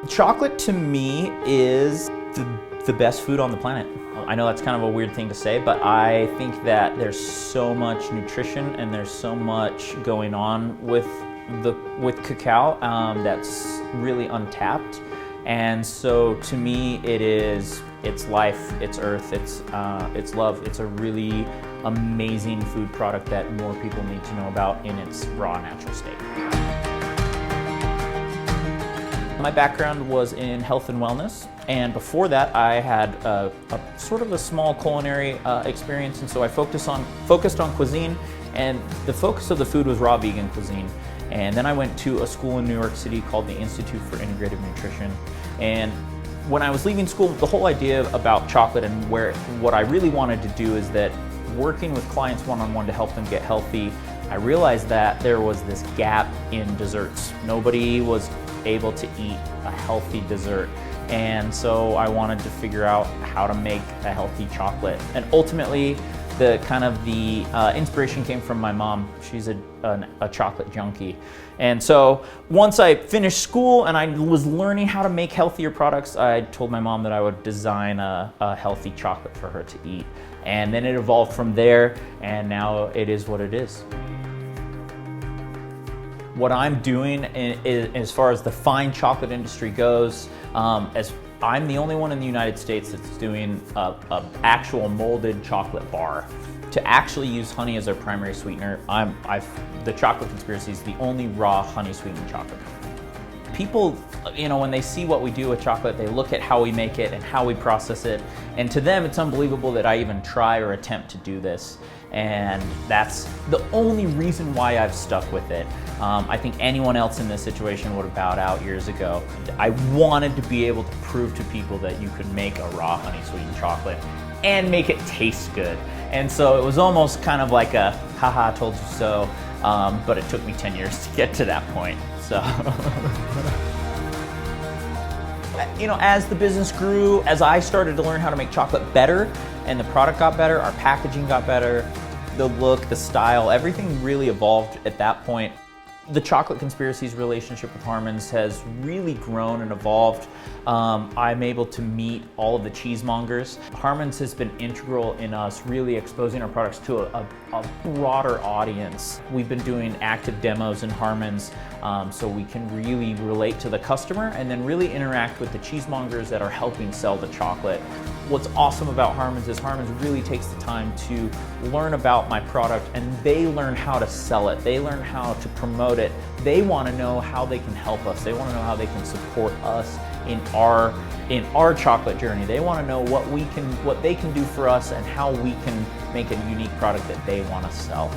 Chocolate to me is the best food on the planet. I know that's kind of a weird thing to say, but I think that there's so much nutrition and there's so much going on with cacao that's really untapped. And so to me, it's life, it's earth, it's love. It's a really amazing food product that more people need to know about in its raw, natural state. My background was in health and wellness, and before that I had a sort of a small culinary experience, and so I focused on cuisine, and the focus of the food was raw vegan cuisine. And then I went to a school in New York City called the Institute for Integrative Nutrition. And when I was leaving school, the whole idea about chocolate and what I really wanted to do is that working with clients one-on-one to help them get healthy, I realized that there was this gap in desserts. Nobody was able to eat a healthy dessert. And so I wanted to figure out how to make a healthy chocolate. And ultimately, the inspiration came from my mom. She's a chocolate junkie. And so once I finished school and I was learning how to make healthier products, I told my mom that I would design a healthy chocolate for her to eat. And then it evolved from there, and now it is what it is. What I'm doing as far as the fine chocolate industry goes, as I'm the only one in the United States that's doing a actual molded chocolate bar. To actually use honey as our primary sweetener, the Chocolate Conspiracy is the only raw honey sweetened chocolate. People, when they see what we do with chocolate, they look at how we make it and how we process it, and to them it's unbelievable that I even try or attempt to do this. And that's the only reason why I've stuck with it. I think anyone else in this situation would have bowed out years ago. I wanted to be able to prove to people that you could make a raw honey sweetened chocolate and make it taste good. And so it was almost kind of like a haha, told you so, but it took me 10 years to get to that point. So. As the business grew, as I started to learn how to make chocolate better and the product got better, our packaging got better, the look, the style, everything really evolved at that point. The Chocolate Conspiracy's relationship with Harmons has really grown and evolved. I'm able to meet all of the cheesemongers. Harmons has been integral in us really exposing our products to a broader audience. We've been doing active demos in Harmons so we can really relate to the customer and then really interact with the cheesemongers that are helping sell the chocolate. What's awesome about Harmons is Harmons really takes the time to learn about my product, and they learn how to sell it. They learn how to promote it. They want to know how they can help us. They want to know how they can support us in our chocolate journey. They want to know what they can do for us and how we can make a unique product that they want to sell.